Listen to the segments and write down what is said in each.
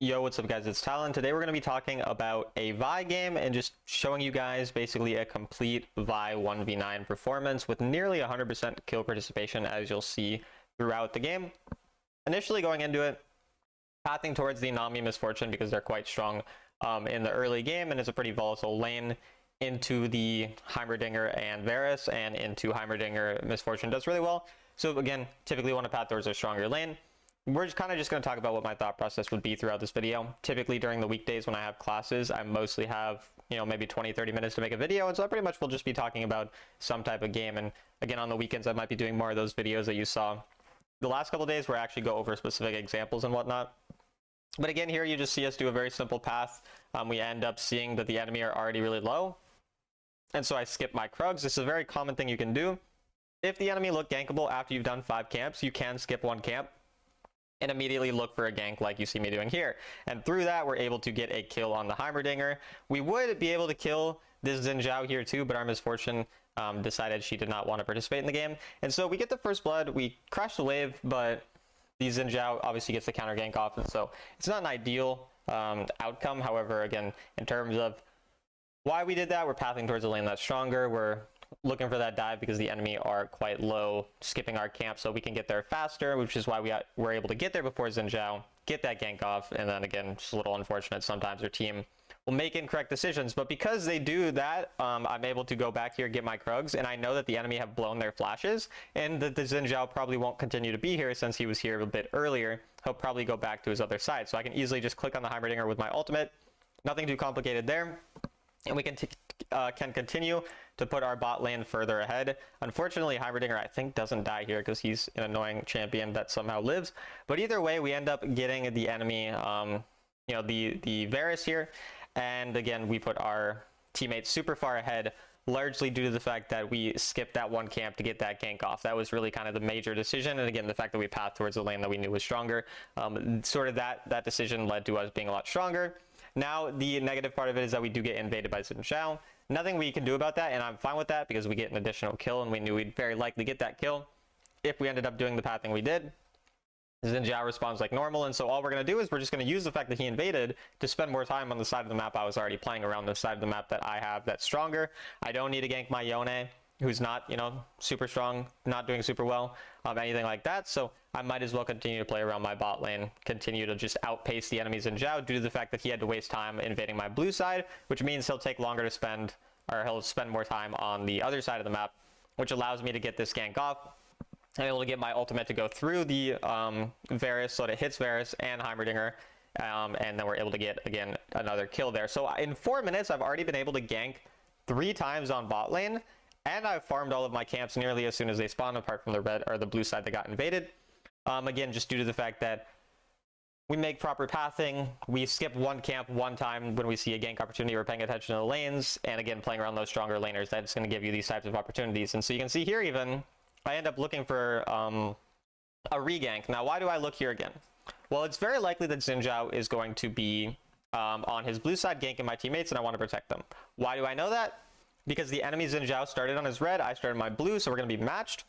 Yo, what's up guys, it's Talon. Today we're going to be talking about a Vi game and just showing you guys basically a complete Vi 1v9 performance with nearly 100% kill participation, as you'll see throughout the game. Initially going into it, pathing towards the Nami Misfortune because they're quite strong in the early game, and it's a pretty volatile lane into the Heimerdinger and Varus, and into Heimerdinger Misfortune does really well. So again, typically want to path towards a stronger lane. We're just going to talk about what my thought process would be throughout this video. Typically during the weekdays when I have classes, I mostly have, maybe 20-30 minutes to make a video, and so I pretty much will just be talking about some type of game. And again, on the weekends I might be doing more of those videos that you saw the last couple of days where I actually go over specific examples and whatnot. But again, here you just see us do a very simple path. We end up seeing that the enemy are already really low, and so I skip my Krugs. This is a very common thing you can do. If the enemy look gankable after you've done 5 camps, you can skip 1 camp and immediately look for a gank like you see me doing here. And through that, we're able to get a kill on the Heimerdinger. We would be able to kill this Xin Zhao here too, but our Misfortune decided she did not want to participate in the game. And so we get the first blood, we crash the wave, but the Xin Zhao obviously gets the counter gank off, and so it's not an ideal outcome. However, again, in terms of why we did that, we're pathing towards a lane that's stronger. We're looking for that dive because the enemy are quite low, skipping our camp so we can get there faster, which is why we're able to get there before Xin Zhao, get that gank off, and then again, just a little unfortunate sometimes our team will make incorrect decisions. But because they do that, I'm able to go back here, get my Krugs, and I know that the enemy have blown their flashes, and that the Xin Zhao probably won't continue to be here since he was here a bit earlier. He'll probably go back to his other side. So I can easily just click on the Heimerdinger with my ultimate. Nothing too complicated there. And we can continue to put our bot lane further ahead. Unfortunately, Heimerdinger, I think, doesn't die here because he's an annoying champion that somehow lives. But either way, we end up getting the enemy, the Varus here. And again, we put our teammates super far ahead, largely due to the fact that we skipped that 1 camp to get that gank off. That was really kind of the major decision. And again, the fact that we pathed towards the lane that we knew was stronger, sort of that decision led to us being a lot stronger. Now, the negative part of it is that we do get invaded by Xin Zhao. Nothing we can do about that, and I'm fine with that because we get an additional kill, and we knew we'd very likely get that kill if we ended up doing the pathing we did. Xin Zhao responds like normal, and so all we're going to do is we're just going to use the fact that he invaded to spend more time on the side of the map I was already playing, around the side of the map that I have that's stronger. I don't need to gank my Yone, who's not, super strong, not doing super well, anything like that. So I might as well continue to play around my bot lane, continue to just outpace the enemies in Zhao due to the fact that he had to waste time invading my blue side, which means he'll take longer to spend, or he'll spend more time on the other side of the map, which allows me to get this gank off. I'm able to get my ultimate to go through the Varus so that it hits Varus and Heimerdinger, and then we're able to get, again, another kill there. So in 4 minutes, I've already been able to gank 3 times on bot lane, and I've farmed all of my camps nearly as soon as they spawn, apart from the red or the blue side that got invaded. Again, just due to the fact that we make proper pathing, we skip 1 camp 1 time when we see a gank opportunity, we're paying attention to the lanes, and again, playing around those stronger laners, that's going to give you these types of opportunities. And so you can see here even, I end up looking for a regank. Now, why do I look here again? Well, it's very likely that Xin Zhao is going to be on his blue side ganking my teammates, and I want to protect them. Why do I know that? Because the enemy Xin Zhao started on his red, I started my blue, so we're going to be matched.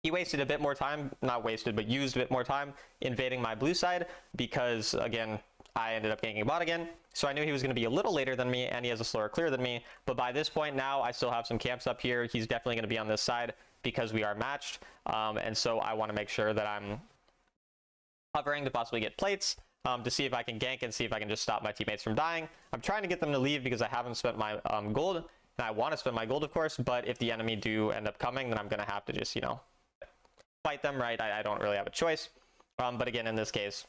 He wasted a bit more time, not wasted, but used a bit more time invading my blue side because, again, I ended up ganking bot again. So I knew he was going to be a little later than me, and he has a slower clear than me. But by this point now, I still have some camps up here. He's definitely going to be on this side because we are matched. And so I want to make sure that I'm hovering to possibly get plates to see if I can gank and see if I can just stop my teammates from dying. I'm trying to get them to leave because I haven't spent my gold. And I want to spend my gold, of course, but if the enemy do end up coming, then I'm going to have to just, fight them, right? I don't really have a choice. But again, in this case,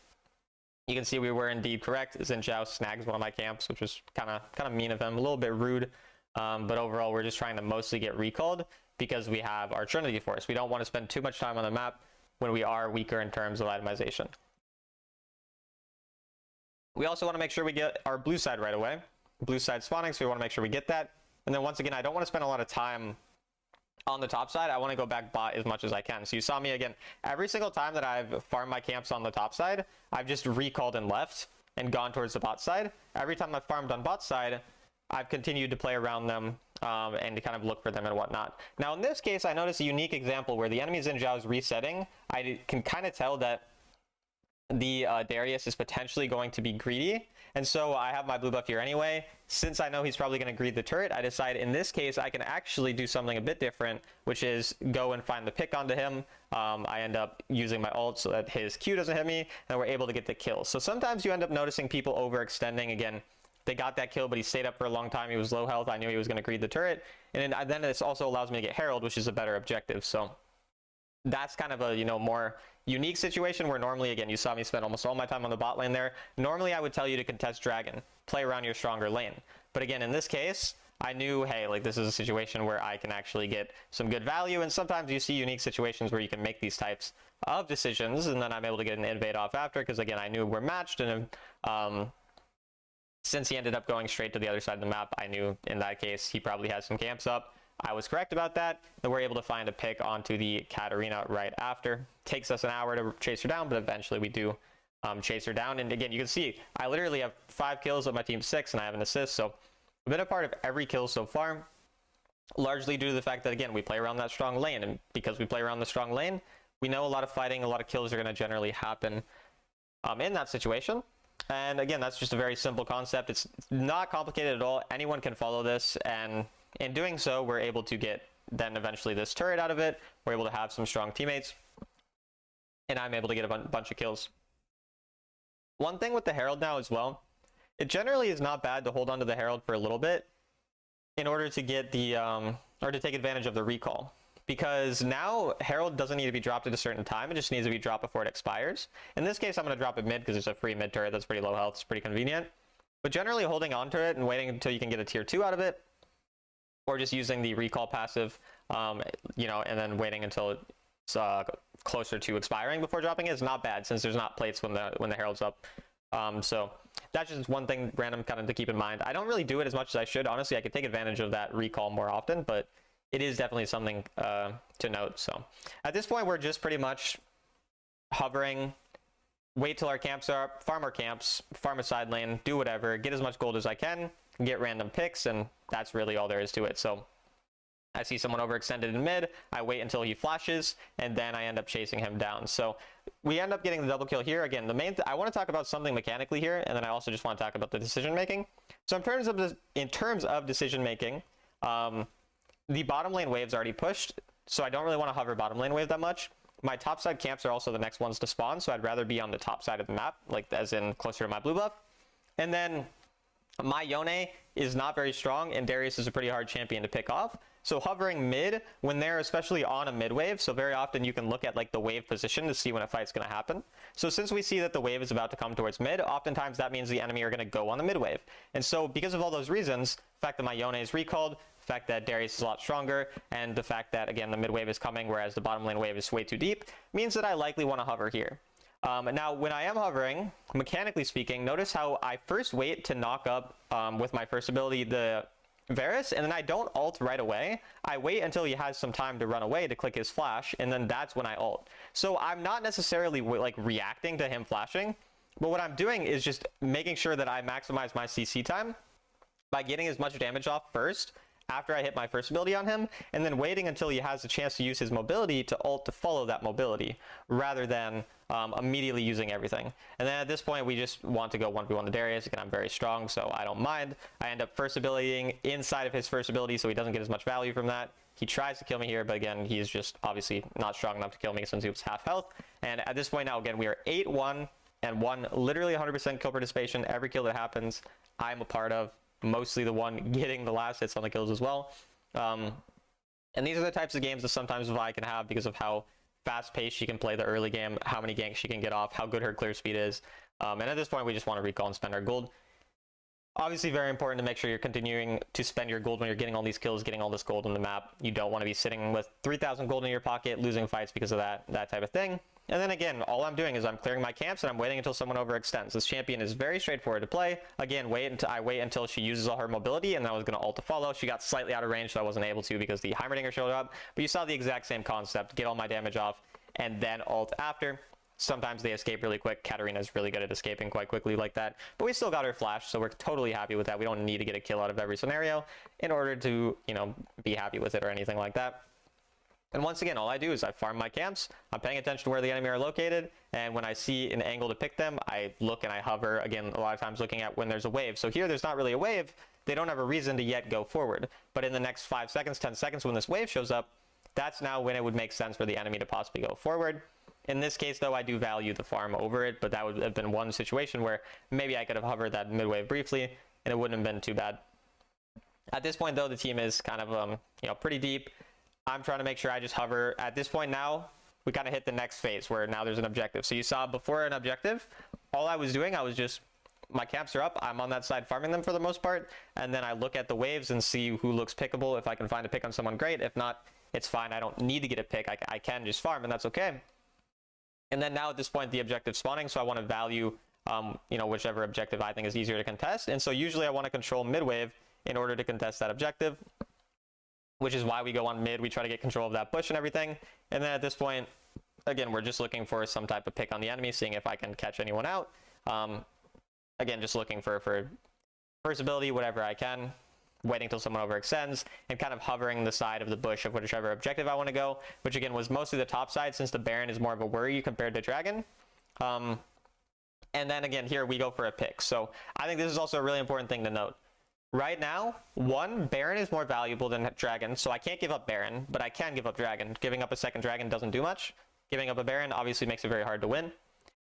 you can see we were indeed correct. Xin Zhao snags one of my camps, which was kind of mean of him, a little bit rude. But overall, we're just trying to mostly get recalled because we have our Trinity Force. We don't want to spend too much time on the map when we are weaker in terms of itemization. We also want to make sure we get our blue side right away. Blue side spawning, so we want to make sure we get that. And then once again, I don't want to spend a lot of time on the top side. I want to go back bot as much as I can. So you saw me again, every single time that I've farmed my camps on the top side, I've just recalled and left and gone towards the bot side. Every time I've farmed on bot side, I've continued to play around them and to kind of look for them and whatnot. Now in this case, I noticed a unique example where the enemy Xin Zhao is resetting. I can kind of tell that the Darius is potentially going to be greedy, and so I have my blue buff here anyway. Since I know he's probably going to greed the turret, I decide in this case I can actually do something a bit different, which is go and find the pick onto him. I end up using my ult so that his Q doesn't hit me, and we're able to get the kill. So sometimes you end up noticing people overextending. Again, they got that kill, but he stayed up for a long time. He was low health. I knew he was going to greed the turret, and then this also allows me to get Herald, which is a better objective. So that's kind of a, you know, more unique situation where normally, again, you saw me spend almost all my time on the bot lane there. Normally I would tell you to contest dragon, play around your stronger lane, but again, in this case I knew, hey, like, this is a situation where I can actually get some good value, and sometimes you see unique situations where you can make these types of decisions, and then I'm able to get an invade off after, because again, I knew we're matched, and since he ended up going straight to the other side of the map, I knew in that case he probably had some camps up. I was correct about that, and we're able to find a pick onto the Katarina right after. Takes us an hour to chase her down, but eventually we do chase her down. And again, you can see I literally have 5 kills with my team 6, and I have an assist, so I've been a part of every kill so far, largely due to the fact that, again, we play around that strong lane, and because we play around the strong lane, we know a lot of fighting, a lot of kills are going to generally happen in that situation. And again, that's just a very simple concept. It's not complicated at all. Anyone can follow this, and in doing so, we're able to get then eventually this turret out of it. We're able to have some strong teammates, and I'm able to get a bunch of kills. One thing with the Herald now as well, it generally is not bad to hold onto the Herald for a little bit in order to get the or to take advantage of the recall, because now Herald doesn't need to be dropped at a certain time. It just needs to be dropped before it expires. In this case, I'm going to drop it mid because it's a free mid turret that's pretty low health. It's pretty convenient, but generally holding onto it and waiting until you can get a tier 2 out of it, or just using the recall passive, you know, and then waiting until it's closer to expiring before dropping it is not bad, since there's not plates when the Herald's up. So that's just one thing random kind of to keep in mind. I don't really do it as much as I should. Honestly, I could take advantage of that recall more often, but it is definitely something to note. So at this point, we're just pretty much hovering, wait till our camps are up, farm our camps, farm a side lane, do whatever, get as much gold as I can, get random picks, and that's really all there is to it. So I see someone overextended in mid, I wait until he flashes, and then I end up chasing him down. So we end up getting the double kill here. Again, the main I want to talk about something mechanically here, and then I also just want to talk about the decision making. So in terms of decision making, the bottom lane wave's already pushed, so I don't really want to hover bottom lane wave that much. My top side camps are also the next ones to spawn, so I'd rather be on the top side of the map, like as in closer to my blue buff. And then my Yone is not very strong, and Darius is a pretty hard champion to pick off. So hovering mid, when they're especially on a mid wave, so very often you can look at like the wave position to see when a fight's going to happen. So since we see that the wave is about to come towards mid, oftentimes that means the enemy are going to go on the mid wave. And so because of all those reasons, the fact that my Yone is recalled, the fact that Darius is a lot stronger, and the fact that, again, the mid wave is coming, whereas the bottom lane wave is way too deep, means that I likely want to hover here. Now, when I am hovering, mechanically speaking, notice how I first wait to knock up with my first ability the Varus, and then I don't ult right away. I wait until he has some time to run away to click his flash, and then that's when I ult. So I'm not necessarily like reacting to him flashing, but what I'm doing is just making sure that I maximize my CC time by getting as much damage off first after I hit my first ability on him, and then waiting until he has a chance to use his mobility to ult to follow that mobility, rather than immediately using everything. And then at this point, we just want to go 1v1 to Darius. Again, I'm very strong, so I don't mind. I end up first abilitying inside of his first ability, so he doesn't get as much value from that. He tries to kill me here, but again, he is just obviously not strong enough to kill me since he was half health. And at this point now, again, we are 8-1 and 1 literally 100% kill participation. Every kill that happens, I'm a part of. Mostly the one getting the last hits on the kills as well. And these are the types of games that sometimes Vi can have because of how fast-paced she can play the early game, how many ganks she can get off, how good her clear speed is. And at this point, we just want to recall and spend our gold. Obviously, very important to make sure you're continuing to spend your gold when you're getting all these kills, getting all this gold on the map. You don't want to be sitting with 3,000 gold in your pocket, losing fights because of that type of thing. And then again, all I'm doing is I'm clearing my camps and I'm waiting until someone overextends. This champion is very straightforward to play. Again, I wait until she uses all her mobility, and then I was going to ult to follow. She got slightly out of range, so I wasn't able to because the Heimerdinger showed up. But you saw the exact same concept. Get all my damage off, and then ult after. Sometimes they escape really quick. Katarina is really good at escaping quite quickly like that. But we still got her flash, so we're totally happy with that. We don't need to get a kill out of every scenario in order to, you know, be happy with it or anything like that. And once again, all I do is I farm my camps, I'm paying attention to where the enemy are located, and when I see an angle to pick them, I look and I hover, again, a lot of times looking at when there's a wave. So here, there's not really a wave, they don't have a reason to yet go forward. But in the next 5 seconds, 10 seconds, when this wave shows up, that's now when it would make sense for the enemy to possibly go forward. In this case, though, I do value the farm over it, but that would have been one situation where maybe I could have hovered that mid-wave briefly, and it wouldn't have been too bad. At this point, though, the team is kind of, pretty deep. I'm trying to make sure I just hover. At this point now, we kind of hit the next phase where now there's an objective. So you saw before an objective, all I was doing, my camps are up. I'm on that side farming them for the most part. And then I look at the waves and see who looks pickable. If I can find a pick on someone, great. If not, it's fine. I don't need to get a pick. I can just farm, and that's okay. And then now at this point, the objective's spawning. So I want to value, whichever objective I think is easier to contest. And so usually I want to control mid-wave in order to contest that objective, which is why we go on mid. We try to get control of that bush and everything. And then at this point, again, we're just looking for some type of pick on the enemy, seeing if I can catch anyone out. Again, just looking for first ability, whatever I can, waiting until someone overextends, and kind of hovering the side of the bush of whichever objective I want to go, which again was mostly the top side, since the Baron is more of a worry compared to Dragon. And then again, here we go for a pick. So I think this is also a really important thing to note. Right now, Baron is more valuable than Dragon, so I can't give up Baron, but I can give up Dragon. Giving up a second Dragon doesn't do much. Giving up a Baron obviously makes it very hard to win.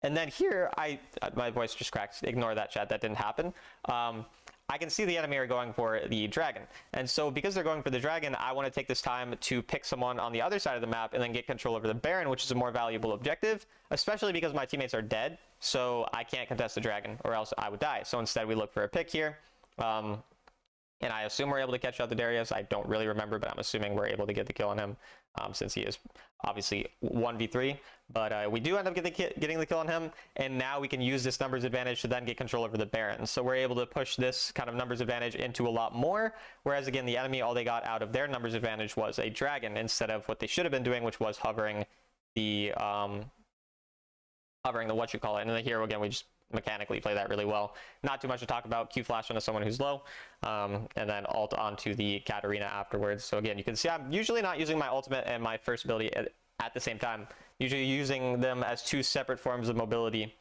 And then here, my voice just cracked. Ignore that, chat. That didn't happen. I can see the enemy are going for the Dragon. And so because they're going for the Dragon, I want to take this time to pick someone on the other side of the map and then get control over the Baron, which is a more valuable objective, especially because my teammates are dead, so I can't contest the Dragon, or else I would die. So instead, we look for a pick here. And I assume we're able to catch out the Darius. I don't really remember, but I'm assuming we're able to get the kill on him, since he is obviously 1v3. But we do end up getting the kill on him, and now we can use this numbers advantage to then get control over the Baron. So we're able to push this kind of numbers advantage into a lot more, whereas again, the enemy, all they got out of their numbers advantage was a Dragon, instead of what they should have been doing, which was hovering the and then here again, we just mechanically play that really well. Not too much to talk about. Q flash onto someone who's low, and then ult onto the Katarina afterwards. So again, you can see I'm usually not using my ultimate and my first ability at the same time. Usually using them as two separate forms of mobility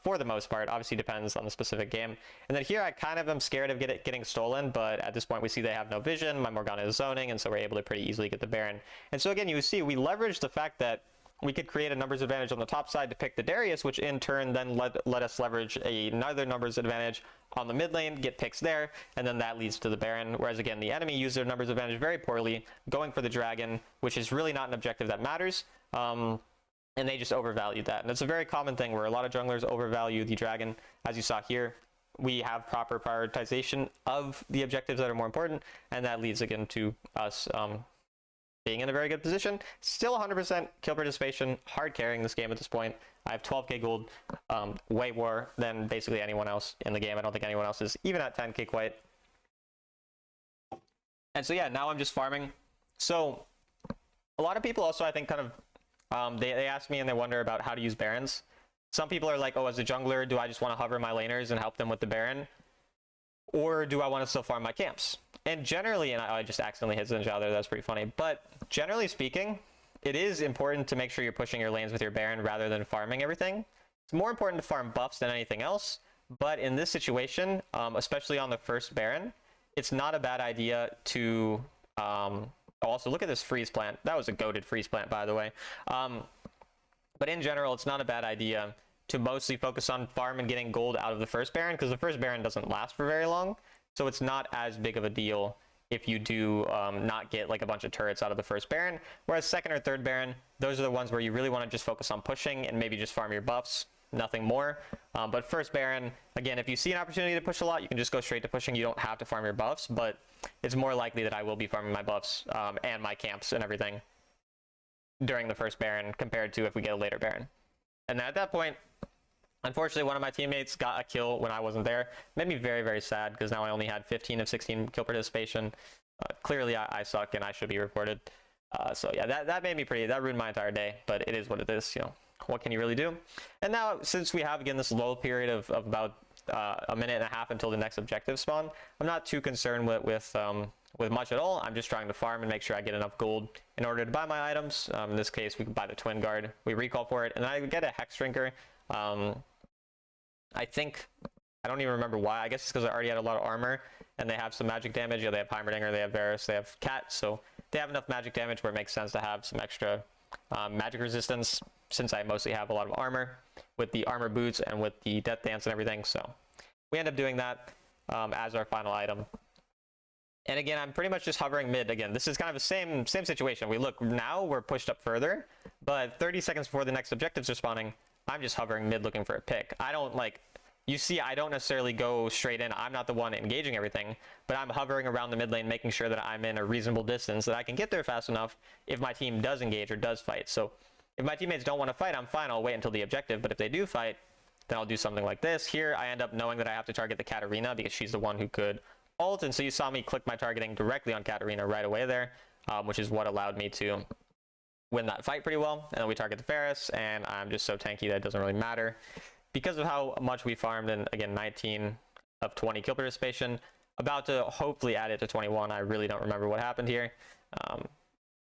for the most part. Obviously depends on the specific game. And then here I kind of am scared of getting stolen, but at this point we see they have no vision. My Morgana is zoning, and so we're able to pretty easily get the Baron. And so again, you see we leverage the fact that we could create a numbers advantage on the top side to pick the Darius, which in turn then let us leverage another numbers advantage on the mid lane, get picks there, and then that leads to the Baron. Whereas again, the enemy used their numbers advantage very poorly, going for the Dragon, which is really not an objective that matters, and they just overvalued that. And it's a very common thing where a lot of junglers overvalue the Dragon. As you saw here, we have proper prioritization of the objectives that are more important, and that leads again to us being in a very good position. Still 100% kill participation, hard carrying this game at this point. I have 12k gold, way more than basically anyone else in the game. I don't think anyone else is even at 10k quite. And so yeah, now I'm just farming. So a lot of people also, I think, kind of, they ask me and they wonder about how to use Barons. Some people are like, oh, as a jungler, do I just want to hover my laners and help them with the Baron? Or do I want to still farm my camps? And generally, and I just accidentally hit Zinjao there, that's pretty funny, but generally speaking, it is important to make sure you're pushing your lanes with your Baron rather than farming everything. It's more important to farm buffs than anything else, but in this situation, especially on the first Baron, it's not a bad idea to... also, look at this freeze plant. That was a goated freeze plant, by the way. But in general, it's not a bad idea to mostly focus on farm and getting gold out of the first Baron, because the first Baron doesn't last for very long. So it's not as big of a deal if you do not get like a bunch of turrets out of the first Baron. Whereas second or third Baron, those are the ones where you really want to just focus on pushing and maybe just farm your buffs, nothing more. But first Baron, again, if you see an opportunity to push a lot, you can just go straight to pushing. You don't have to farm your buffs, but it's more likely that I will be farming my buffs and my camps and everything during the first Baron compared to if we get a later Baron. And then at that point, unfortunately, one of my teammates got a kill when I wasn't there. Made me very, very sad, because now I only had 15 of 16 kill participation. Clearly, I suck, and I should be reported. So yeah, that made me that ruined my entire day, but it is what it is, you know. What can you really do? And now, since we have, again, this lull period of about a minute and a half until the next objective spawn, I'm not too concerned with with much at all. I'm just trying to farm and make sure I get enough gold in order to buy my items. In this case, we can buy the Twin Guard. We recall for it, and I get a Hex Drinker. I think, I don't even remember why. I guess it's because I already had a lot of armor, and they have some magic damage. Yeah, they have Heimerdinger, they have Varus, they have Cat, so they have enough magic damage where it makes sense to have some extra magic resistance, since I mostly have a lot of armor with the armor boots and with the Death Dance and everything. So we end up doing that as our final item. And again, I'm pretty much just hovering mid. Again, this is kind of the same situation. We look now, we're pushed up further, but 30 seconds before the next objectives are spawning, I'm just hovering mid looking for a pick. I don't like, you see, I don't necessarily go straight in. I'm not the one engaging everything, but I'm hovering around the mid lane, making sure that I'm in a reasonable distance that I can get there fast enough if my team does engage or does fight. So if my teammates don't want to fight, I'm fine. I'll wait until the objective. But if they do fight, then I'll do something like this. Here, I end up knowing that I have to target the Katarina because she's the one who could ult. And so you saw me click my targeting directly on Katarina right away there, which is what allowed me to win that fight pretty well. And then we target the Varus, and I'm just so tanky that it doesn't really matter. Because of how much we farmed, and again, 19 of 20 kill participation, about to hopefully add it to 21. I really don't remember what happened here.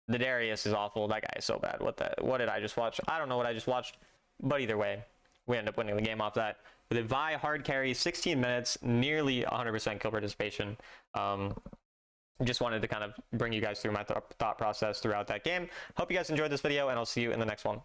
The Darius is awful. That guy is so bad. What did I just watch? I don't know what I just watched, but either way, we end up winning the game off that. With a Vi hard carry, 16 minutes, nearly 100% kill participation. Just wanted to kind of bring you guys through my thought process throughout that game. Hope you guys enjoyed this video, and I'll see you in the next one.